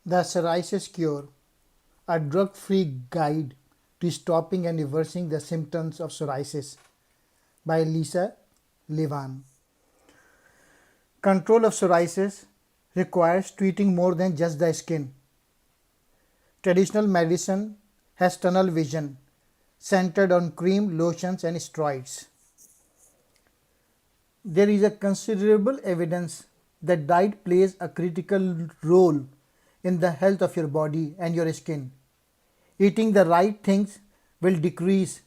The Psoriasis Cure, a drug-free guide to stopping and reversing the symptoms of psoriasis by Lisa Levan. Control of psoriasis requires treating more than just the skin. Traditional medicine has tunnel vision, centered on cream, lotions and steroids. There is a considerable evidence that diet plays a critical role in the health of your body and your skin. Eating the right things will decrease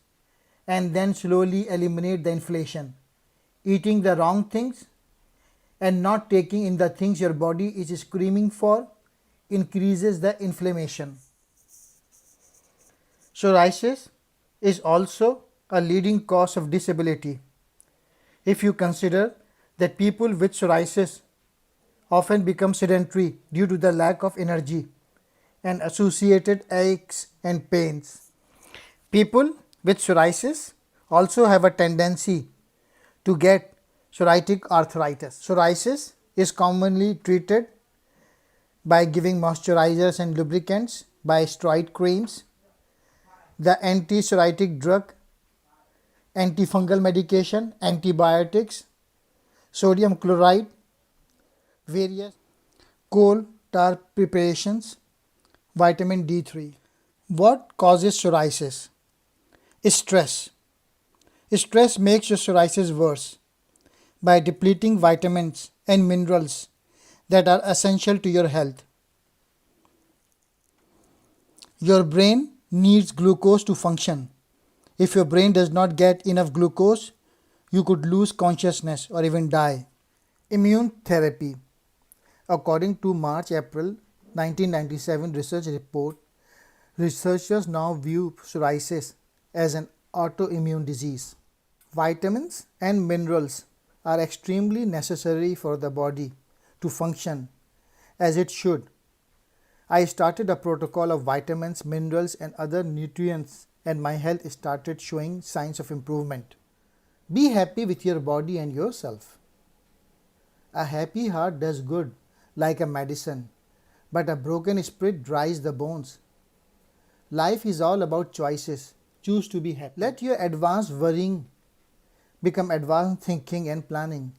and then slowly eliminate the inflation. Eating the wrong things and not taking in the things your body is screaming for increases the inflammation. Psoriasis is also a leading cause of disability. If you consider that people with psoriasis often become sedentary due to the lack of energy and associated aches and pains. People with psoriasis also have a tendency to get psoriatic arthritis. Psoriasis is commonly treated by giving moisturizers and lubricants, by steroid creams, the anti-psoriatic drug, antifungal medication, antibiotics, sodium chloride, various coal tar preparations, vitamin D3. What causes psoriasis? Stress. Stress makes your psoriasis worse by depleting vitamins and minerals that are essential to your health. Your brain needs glucose to function. If your brain does not get enough glucose, you could lose consciousness or even die. Immune therapy. According to March-April 1997 research report, researchers now view psoriasis as an autoimmune disease. Vitamins and minerals are extremely necessary for the body to function as it should. I started a protocol of vitamins, minerals and other nutrients and my health started showing signs of improvement. Be happy with your body and yourself. A happy heart does good like a medicine, but a broken spirit dries the bones. Life is all about choices. Choose to be happy. Let your advanced worrying become advanced thinking and planning.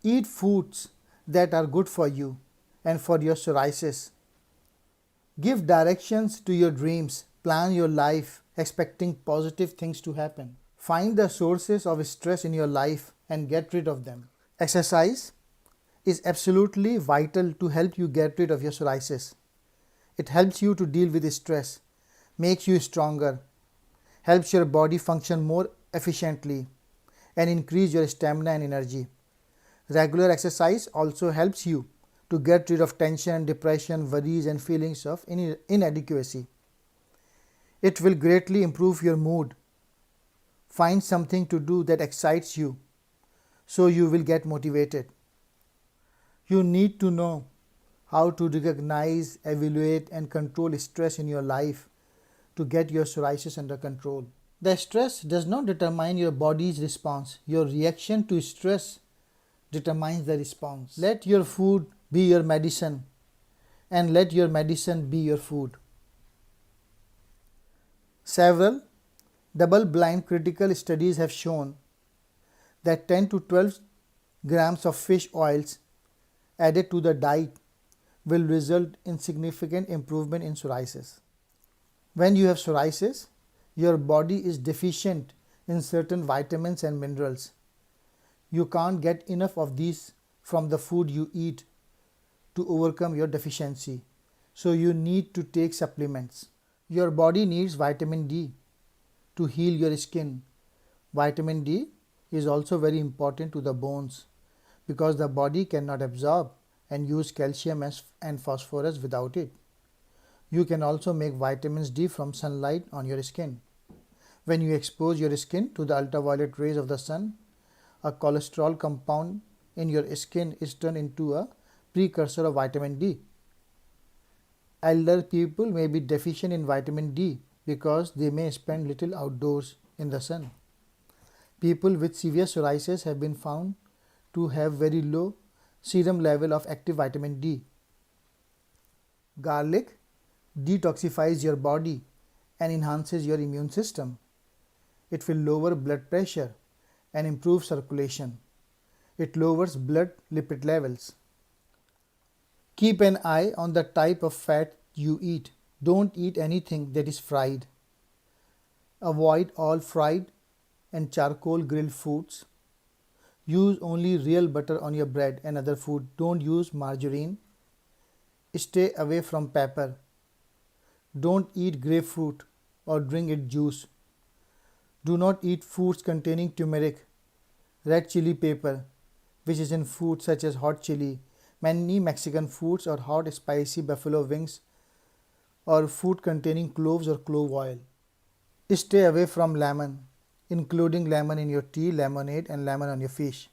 Eat foods that are good for you and for your psoriasis. Give directions to your dreams. Plan your life expecting positive things to happen. Find the sources of stress in your life and get rid of them. Exercise is absolutely vital to help you get rid of your psoriasis. It helps you to deal with stress, makes you stronger, helps your body function more efficiently, and increase your stamina and energy. Regular exercise also helps you to get rid of tension, depression, worries, and feelings of inadequacy. It will greatly improve your mood. Find something to do that excites you, so you will get motivated. You need to know how to recognize, evaluate, and control stress in your life to get your psoriasis under control. The stress does not determine your body's response. Your reaction to stress determines the response. Let your food be your medicine, and let your medicine be your food. Several double-blind critical studies have shown that 10 to 12 grams of fish oils added to the diet will result in significant improvement in psoriasis. When you have psoriasis, your body is deficient in certain vitamins and minerals. You can't get enough of these from the food you eat to overcome your deficiency, so you need to take supplements. Your body needs vitamin D to heal your skin. Vitamin D is also very important to the bones because the body cannot absorb and use calcium and phosphorus without it. You can also make vitamins D from sunlight on your skin. When you expose your skin to the ultraviolet rays of the sun, a cholesterol compound in your skin is turned into a precursor of vitamin D. Elder people may be deficient in vitamin D because they may spend little outdoors in the sun. People with severe psoriasis have been found to have very low serum level of active vitamin D. Garlic detoxifies your body and enhances your immune system. It will lower blood pressure and improve circulation. It lowers blood lipid levels. Keep an eye on the type of fat you eat. Don't eat anything that is fried. Avoid all fried and charcoal grilled foods. Use only real butter on your bread and other food. Don't use margarine. Stay away from pepper. Don't eat grapefruit or drink its juice. Do not eat foods containing turmeric, red chili pepper, which is in foods such as hot chili, many Mexican foods, or hot spicy buffalo wings, or food containing cloves or clove oil. Stay away from lemon, including lemon in your tea, lemonade, and lemon on your fish.